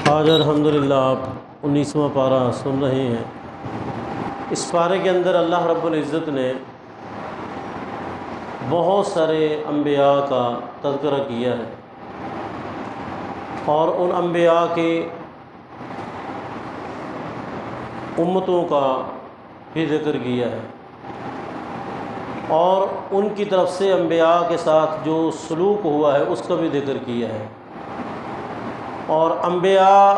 آج الحمدللہ آپ 19واں پارہ سن رہے ہیں۔ اس پارے کے اندر اللہ رب العزت نے بہت سارے انبیاء کا تذکرہ کیا ہے اور ان انبیاء کی امتوں کا بھی ذکر کیا ہے اور ان کی طرف سے انبیاء کے ساتھ جو سلوک ہوا ہے اس کا بھی ذکر کیا ہے، اور انبیاء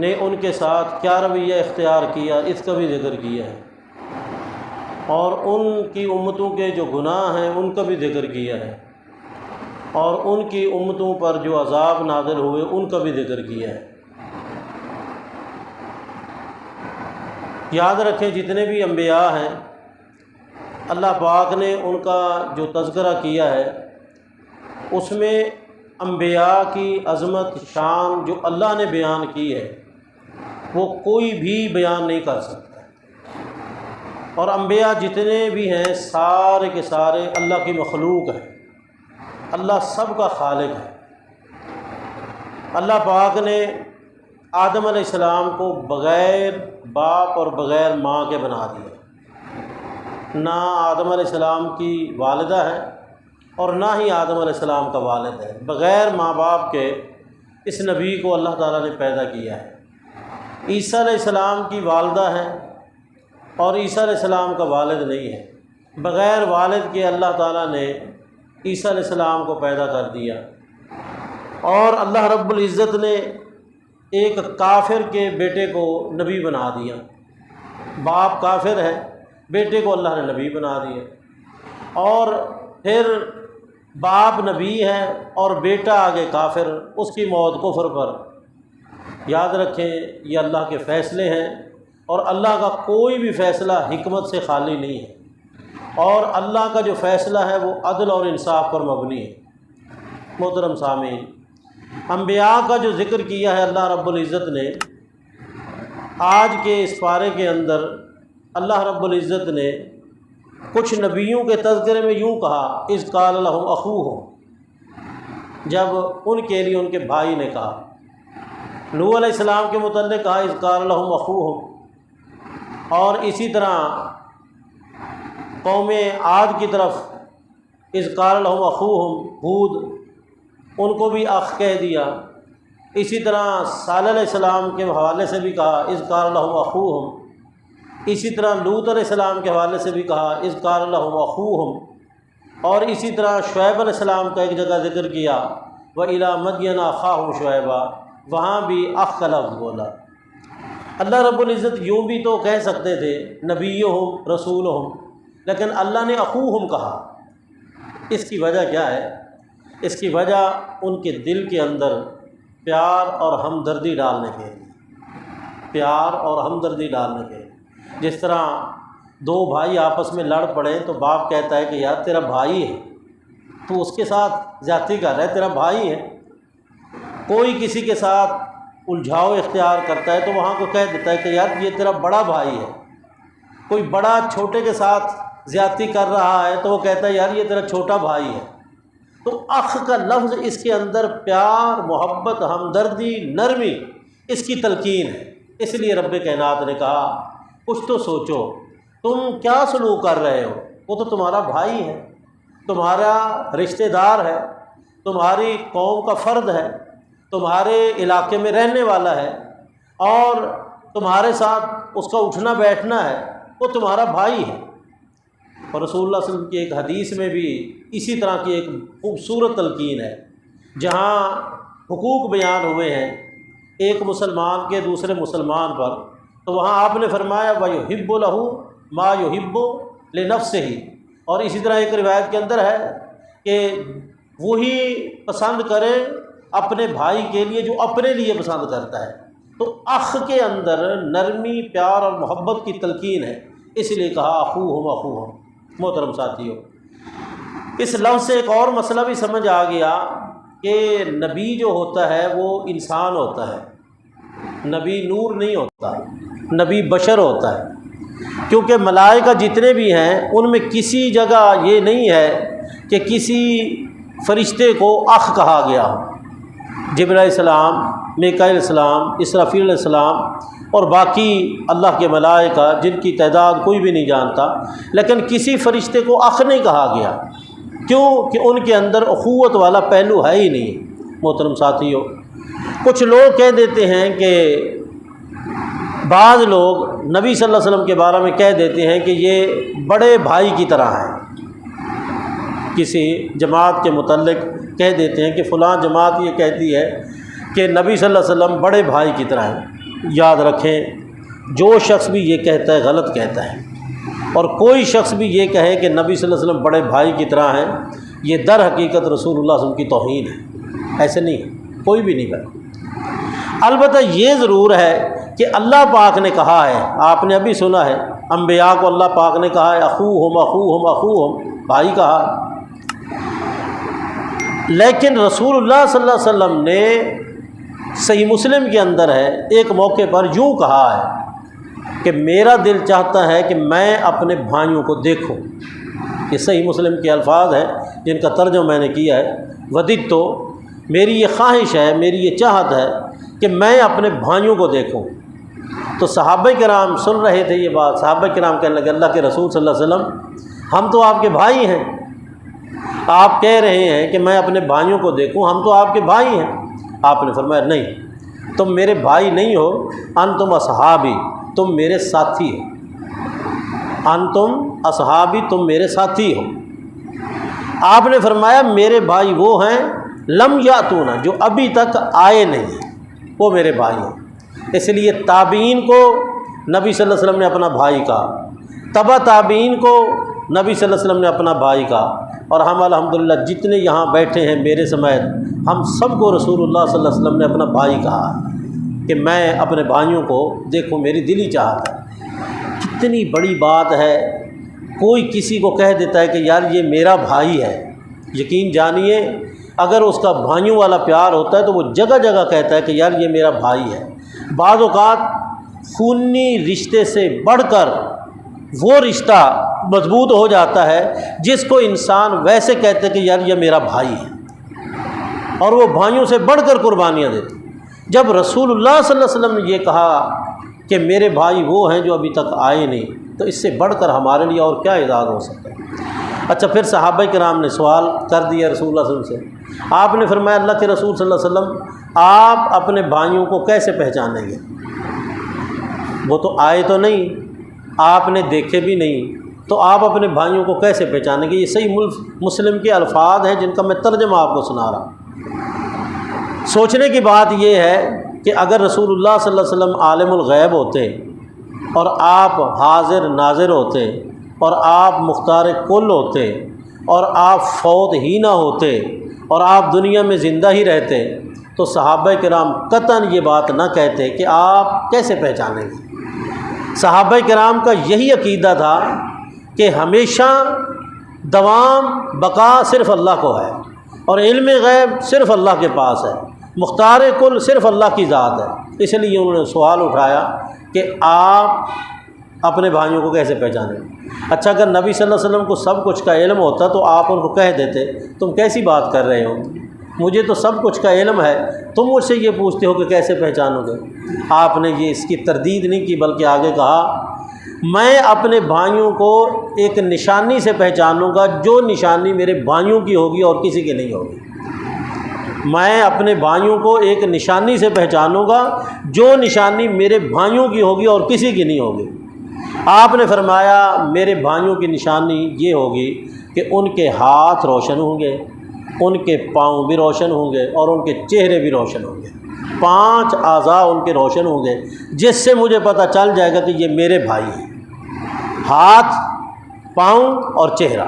نے ان کے ساتھ کیا رویہ اختیار کیا اس کا بھی ذکر کیا ہے، اور ان کی امتوں کے جو گناہ ہیں ان کا بھی ذکر کیا ہے، اور ان کی امتوں پر جو عذاب نازل ہوئے ان کا بھی ذکر کیا ہے۔ یاد رکھیں جتنے بھی انبیاء ہیں اللہ پاک نے ان کا جو تذکرہ کیا ہے اس میں انبیاء کی عظمت شان جو اللہ نے بیان کی ہے وہ کوئی بھی بیان نہیں کر سکتا، اور انبیاء جتنے بھی ہیں سارے کے سارے اللہ کی مخلوق ہیں، اللہ سب کا خالق ہے۔ اللہ پاک نے آدم علیہ السلام کو بغیر باپ اور بغیر ماں کے بنا دیا، نہ آدم علیہ السلام کی والدہ ہے اور نہ ہی آدم علیہ السلام کا والد ہے، بغیر ماں باپ کے اس نبی کو اللہ تعالیٰ نے پیدا کیا ہے۔ عیسیٰ علیہ السلام کی والدہ ہے اور عیسیٰ علیہ السلام کا والد نہیں ہے، بغیر والد کے اللہ تعالیٰ نے عیسیٰ علیہ السلام کو پیدا کر دیا، اور اللہ رب العزت نے ایک کافر کے بیٹے کو نبی بنا دیا، باپ کافر ہے بیٹے کو اللہ نے نبی بنا دیا، اور پھر باپ نبی ہے اور بیٹا آگے کافر، اس کی موت کفر پر۔ یاد رکھیں یہ اللہ کے فیصلے ہیں، اور اللہ کا کوئی بھی فیصلہ حکمت سے خالی نہیں ہے، اور اللہ کا جو فیصلہ ہے وہ عدل اور انصاف پر مبنی ہے۔ محترم سامعین، انبیاء کا جو ذکر کیا ہے اللہ رب العزت نے آج کے اس پارے کے اندر، اللہ رب العزت نے کچھ نبیوں کے تذکرے میں یوں کہا اذ قال لهم اخوهم، جب ان کے لیے ان کے بھائی نے کہا۔ نوح علیہ السلام کے متعلق کہا اذ قال لهم اخوهم، اور اسی طرح قوم عاد کی طرف اذ قال لهم اخوهم ہود، ان کو بھی اخ کہہ دیا۔ اسی طرح صالح علیہ السلام کے حوالے سے بھی کہا اذ قال لهم اخوهم، اسی طرح لوط علیہ السلام کے حوالے سے بھی کہا اذ قال لهم اخوهم، اور اسی طرح شعیب علیہ السلام کا ایک جگہ ذکر کیا وَإِلَىٰ مَدْيَنَ أَخَاهُمْ شُعَيْبًا، وہاں بھی اخ کا لفظ بولا۔ اللہ رب العزت یوں بھی تو کہہ سکتے تھے نبیہم رسولہم، لیکن اللہ نے اخوہم کہا۔ اس کی وجہ کیا ہے؟ اس کی وجہ ان کے دل کے اندر پیار اور ہمدردی ڈالنے کے لیے، پیار اور ہمدردی ڈالنے کے لیے۔ جس طرح دو بھائی آپس میں لڑ پڑیں تو باپ کہتا ہے کہ یار تیرا بھائی ہے، تو اس کے ساتھ زیادتی کر رہا ہے، تیرا بھائی ہے۔ کوئی کسی کے ساتھ الجھاؤ اختیار کرتا ہے تو وہاں کو کہہ دیتا ہے کہ یار یہ تیرا بڑا بھائی ہے۔ کوئی بڑا چھوٹے کے ساتھ زیادتی کر رہا ہے تو وہ کہتا ہے یار یہ تیرا چھوٹا بھائی ہے۔ تو اخ کا لفظ اس کے اندر پیار، محبت، ہمدردی، نرمی، اس کی تلقین ہے۔ اس لیے رب کائنات نے کہا کچھ تو سوچو، تم کیا سلوک کر رہے ہو؟ وہ تو تمہارا بھائی ہے، تمہارا رشتہ دار ہے، تمہاری قوم کا فرد ہے، تمہارے علاقے میں رہنے والا ہے، اور تمہارے ساتھ اس کا اٹھنا بیٹھنا ہے، وہ تمہارا بھائی ہے۔ اور رسول اللہ صلی اللہ علیہ وسلم کی ایک حدیث میں بھی اسی طرح کی ایک خوبصورت تلقین ہے، جہاں حقوق بیان ہوئے ہیں ایک مسلمان کے دوسرے مسلمان پر، تو وہاں آپ نے فرمایا وَيُحِبُّ لَهُ مَا يُحِبُّ لِنَفْسِهِ، اور اسی طرح ایک روایت کے اندر ہے کہ وہی پسند کرے اپنے بھائی کے لیے جو اپنے لیے پسند کرتا ہے۔ تو اخ کے اندر نرمی، پیار اور محبت کی تلقین ہے، اس لیے کہا اخوہم اخوہم۔ محترم ساتھیو، اس لفظ سے ایک اور مسئلہ بھی سمجھ آ گیا کہ نبی جو ہوتا ہے وہ انسان ہوتا ہے، نبی نور نہیں ہوتا، نبی بشر ہوتا ہے، کیونکہ ملائکہ جتنے بھی ہیں ان میں کسی جگہ یہ نہیں ہے کہ کسی فرشتے کو اخ کہا گیا ہو۔ جبرائیل علیہ السلام میکائیل علیہ السلام، اسرافیل علیہ السلام اور باقی اللہ کے ملائکہ جن کی تعداد کوئی بھی نہیں جانتا، لیکن کسی فرشتے کو اخ نہیں کہا گیا، کیوں کہ ان کے اندر اخوت والا پہلو ہے ہی نہیں۔ محترم ساتھیو، کچھ لوگ کہہ دیتے ہیں کہ بعض لوگ نبی صلی اللہ علیہ وسلم کے بارے میں کہہ دیتے ہیں کہ یہ بڑے بھائی کی طرح ہیں، کسی جماعت کے متعلق کہہ دیتے ہیں کہ فلاں جماعت یہ کہتی ہے کہ نبی صلی اللہ علیہ وسلم بڑے بھائی کی طرح ہیں۔ یاد رکھیں، جو شخص بھی یہ کہتا ہے غلط کہتا ہے، اور کوئی شخص بھی یہ کہے کہ نبی صلی اللہ علیہ وسلم بڑے بھائی کی طرح ہیں، یہ در حقیقت رسول اللہ صلی اللہ علیہ وسلم کی توہین ہے۔ ایسے نہیں ہے، کوئی بھی نہیں کرتا۔ البتہ یہ ضرور ہے کہ اللہ پاک نے کہا ہے، آپ نے ابھی سنا ہے، انبیاء کو اللہ پاک نے کہا ہے اخوہم اخوہم اخوہم، بھائی کہا، لیکن رسول اللہ صلی اللہ علیہ وسلم نے صحیح مسلم کے اندر ہے ایک موقع پر یوں کہا ہے کہ میرا دل چاہتا ہے کہ میں اپنے بھائیوں کو دیکھوں۔ یہ صحیح مسلم کے الفاظ ہیں جن کا ترجمہ میں نے کیا ہے، وددت، تو میری یہ خواہش ہے، میری یہ چاہت ہے کہ میں اپنے بھائیوں کو دیکھوں۔ تو صحابہ کرام سن رہے تھے یہ بات، صحابہ کرام کہنے لگے اللہ کے رسول صلی اللہ علیہ وسلم، ہم تو آپ کے بھائی ہیں، آپ کہہ رہے ہیں کہ میں اپنے بھائیوں کو دیکھوں، ہم تو آپ کے بھائی ہیں۔ آپ نے فرمایا نہیں، تم میرے بھائی نہیں ہو، انتم اصحابی، تم میرے ساتھی ہو، انتم اصحابی، تم میرے ساتھی ہو۔ آپ نے فرمایا میرے بھائی وہ ہیں لم یاتونا، جو ابھی تک آئے نہیں، وہ میرے بھائی ہیں۔ اس لیے تابعین کو نبی صلی اللہ علیہ وسلم نے اپنا بھائی کہا، تبع تابعین کو نبی صلی اللہ علیہ وسلم نے اپنا بھائی کہا، اور ہم الحمدللہ جتنے یہاں بیٹھے ہیں میرے سمیت، ہم سب کو رسول اللہ صلی اللہ علیہ وسلم نے اپنا بھائی کہا کہ میں اپنے بھائیوں کو دیکھوں، میری دلی چاہت ہے۔ کتنی بڑی بات ہے، کوئی کسی کو کہہ دیتا ہے کہ یار یہ میرا بھائی ہے، یقین جانیے اگر اس کا بھائیوں والا پیار ہوتا ہے تو وہ جگہ جگہ کہتا ہے کہ یار یہ میرا بھائی ہے۔ بعض اوقات خونی رشتے سے بڑھ کر وہ رشتہ مضبوط ہو جاتا ہے جس کو انسان ویسے کہتے کہ یار یہ میرا بھائی ہے، اور وہ بھائیوں سے بڑھ کر قربانیاں دیتے۔ جب رسول اللہ صلی اللہ علیہ وسلم نے یہ کہا کہ میرے بھائی وہ ہیں جو ابھی تک آئے نہیں، تو اس سے بڑھ کر ہمارے لیے اور کیا اعزاز ہو سکتا ہے۔ اچھا، پھر صحابہ کرام نے سوال کر دیا رسول اللہ صلی اللہ علیہ وسلم سے۔ آپ نے فرمایا اللہ کے رسول صلی اللہ علیہ وسلم، آپ اپنے بھائیوں کو کیسے پہچانیں گے؟ وہ تو آئے تو نہیں، آپ نے دیکھے بھی نہیں، تو آپ اپنے بھائیوں کو کیسے پہچانیں گے؟ یہ صحیح مسلم کے الفاظ ہیں جن کا میں ترجمہ آپ کو سنا رہا ہوں۔ سوچنے کی بات یہ ہے کہ اگر رسول اللہ صلی اللہ علیہ وسلم عالم الغیب ہوتے اور آپ حاضر ناظر ہوتے اور آپ مختار کل ہوتے اور آپ فوت ہی نہ ہوتے اور آپ دنیا میں زندہ ہی رہتے، تو صحابہ کرام قطعاً یہ بات نہ کہتے کہ آپ کیسے پہچانیں گے۔ صحابہ کرام کا یہی عقیدہ تھا کہ ہمیشہ دوام بقا صرف اللہ کو ہے، اور علم غیب صرف اللہ کے پاس ہے، مختار کل صرف اللہ کی ذات ہے۔ اس لیے انہوں نے سوال اٹھایا کہ آپ اپنے بھائیوں کو کیسے پہچانیں؟ اچھا، اگر نبی صلی اللہ علیہ وسلم کو سب کچھ کا علم ہوتا تو آپ ان کو کہہ دیتے تم کیسی بات کر رہے ہو، مجھے تو سب کچھ کا علم ہے، تم مجھ سے یہ پوچھتے ہو کہ کیسے پہچانو گے؟ آپ نے یہ اس کی تردید نہیں کی، بلکہ آگے کہا میں اپنے بھائیوں کو ایک نشانی سے پہچانوں گا، جو نشانی میرے بھائیوں کی ہوگی اور کسی کی نہیں ہوگی۔ میں اپنے بھائیوں کو ایک نشانی سے پہچانوں گا، جو نشانی میرے بھائیوں کی ہوگی اور کسی کی نہیں ہوگی۔ آپ نے فرمایا میرے بھائیوں کی نشانی یہ ہوگی کہ ان کے ہاتھ روشن ہوں گے، ان کے پاؤں بھی روشن ہوں گے، اور ان کے چہرے بھی روشن ہوں گے۔ 5 اعضاء ان کے روشن ہوں گے، جس سے مجھے پتہ چل جائے گا کہ یہ میرے بھائی ہیں۔ ہاتھ، پاؤں اور چہرہ۔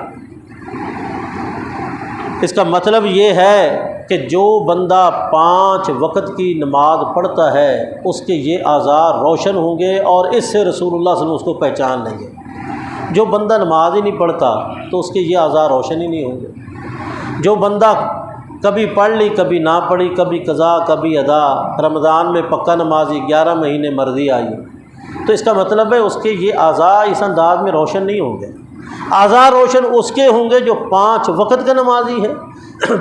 اس کا مطلب یہ ہے کہ جو بندہ 5 وقت کی نماز پڑھتا ہے اس کے یہ اعضاء روشن ہوں گے، اور اس سے رسول اللہ صلی اللہ علیہ وسلم اس کو پہچان لیں گے۔ جو بندہ نماز ہی نہیں پڑھتا تو اس کے یہ اعضاء روشن ہی نہیں ہوں گے۔ جو بندہ کبھی پڑھ لی کبھی نہ پڑھی، کبھی قضا کبھی ادا، رمضان میں پکا نمازی، 11 مہینے مرضی آئی، تو اس کا مطلب ہے اس کے یہ اعضاء اس انداز میں روشن نہیں ہوں گے۔ اعضاء روشن اس کے ہوں گے جو 5 وقت کا نمازی ہے،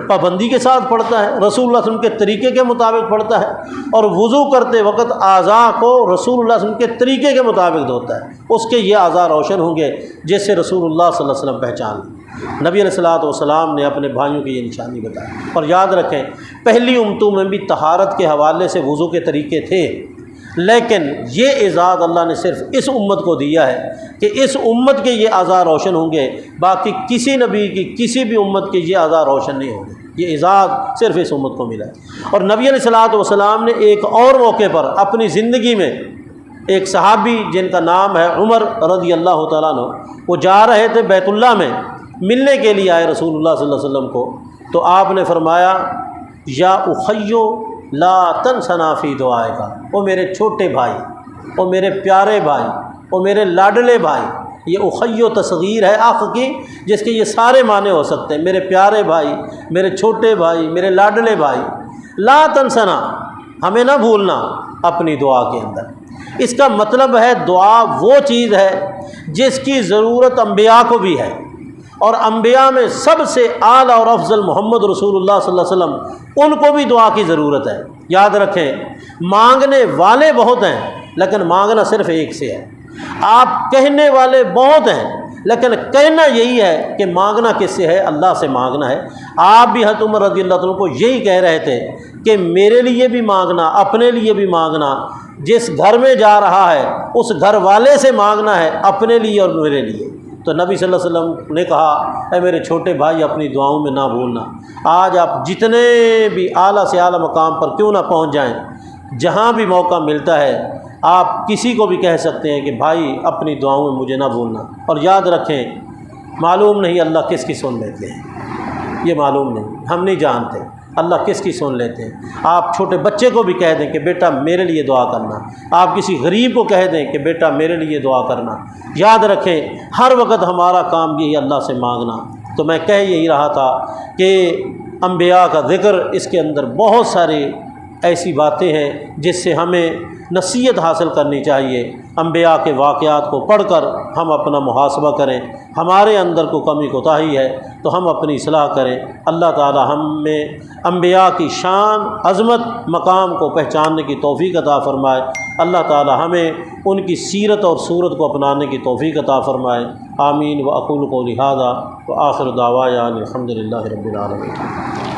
پابندی کے ساتھ پڑھتا ہے، رسول اللہ صلی اللہ علیہ وسلم کے طریقے کے مطابق پڑھتا ہے، اور وضو کرتے وقت اعضاء کو رسول اللہ صلی اللہ علیہ وسلم کے طریقے کے مطابق دھوتا ہے، اس کے یہ اعضاء روشن ہوں گے جس سے رسول اللہ صلی اللہ علیہ وسلم پہچان لیں۔ نبی علیہ الصلوۃ والسلام نے اپنے بھائیوں کی یہ نشانی بتائی۔ اور یاد رکھیں پہلی امتوں میں بھی طہارت کے حوالے سے وضو کے طریقے تھے، لیکن یہ اعزاز اللہ نے صرف اس امت کو دیا ہے کہ اس امت کے یہ اعضاء روشن ہوں گے، باقی کسی نبی کی کسی بھی امت کے یہ اعضاء روشن نہیں ہوں گے۔ یہ اعزاز صرف اس امت کو ملا ہے۔ اور نبی علیہ الصلوۃ والسلام نے ایک اور موقع پر اپنی زندگی میں ایک صحابی جن کا نام ہے عمر رضی اللہ تعالیٰ عنہ، وہ جا رہے تھے بیت اللہ میں، ملنے کے لیے آئے رسول اللہ صلی اللہ علیہ وسلم کو، تو آپ نے فرمایا یا اخیو لا تنسنا فی دعائک، او میرے چھوٹے بھائی، او میرے پیارے بھائی، او میرے لاڈلے بھائی۔ یہ اخیو تصغیر ہے اخ کی، جس کے یہ سارے معنی ہو سکتے ہیں، میرے پیارے بھائی، میرے چھوٹے بھائی، میرے لاڈلے بھائی، لا تنسنا، ہمیں نہ بھولنا اپنی دعا کے اندر۔ اس کا مطلب ہے دعا وہ چیز ہے جس کی ضرورت انبیاء کو بھی ہے، اور انبیاء میں سب سے اعلیٰ اور افضل محمد رسول اللہ صلی اللہ علیہ وسلم، ان کو بھی دعا کی ضرورت ہے۔ یاد رکھیں مانگنے والے بہت ہیں لیکن مانگنا صرف ایک سے ہے، آپ کہنے والے بہت ہیں لیکن کہنا یہی ہے کہ مانگنا کس سے ہے؟ اللہ سے مانگنا ہے۔ آپ بھی حضرت عمر رضی اللہ عنہ کو یہی کہہ رہے تھے کہ میرے لیے بھی مانگنا، اپنے لیے بھی مانگنا، جس گھر میں جا رہا ہے اس گھر والے سے مانگنا ہے، اپنے لیے اور میرے لیے۔ تو نبی صلی اللہ علیہ وسلم نے کہا اے میرے چھوٹے بھائی اپنی دعاؤں میں نہ بھولنا۔ آج آپ جتنے بھی اعلیٰ سے اعلیٰ مقام پر کیوں نہ پہنچ جائیں، جہاں بھی موقع ملتا ہے آپ کسی کو بھی کہہ سکتے ہیں کہ بھائی اپنی دعاؤں میں مجھے نہ بھولنا۔ اور یاد رکھیں معلوم نہیں اللہ کس کی سن لیتے ہیں، یہ معلوم نہیں، ہم نہیں جانتے اللہ کس کی سن لیتے ہیں۔ آپ چھوٹے بچے کو بھی کہہ دیں کہ بیٹا میرے لیے دعا کرنا، آپ کسی غریب کو کہہ دیں کہ بیٹا میرے لیے دعا کرنا۔ یاد رکھیں ہر وقت ہمارا کام یہی اللہ سے مانگنا۔ تو میں کہہ یہی رہا تھا کہ انبیاء کا ذکر، اس کے اندر بہت ساری ایسی باتیں ہیں جس سے ہمیں نصیحت حاصل کرنی چاہیے۔ انبیاء کے واقعات کو پڑھ کر ہم اپنا محاسبہ کریں، ہمارے اندر کو کمی کوتاہی ہے تو ہم اپنی اصلاح کریں۔ اللہ تعالی ہمیں انبیاء کی شان، عظمت، مقام کو پہچاننے کی توفیق عطا فرمائے۔ اللہ تعالی ہمیں ان کی سیرت اور صورت کو اپنانے کی توفیق عطا فرمائے۔ آمین۔ واقول قولی ھذا وآخر دعوانا الحمد للہ رب العالمین۔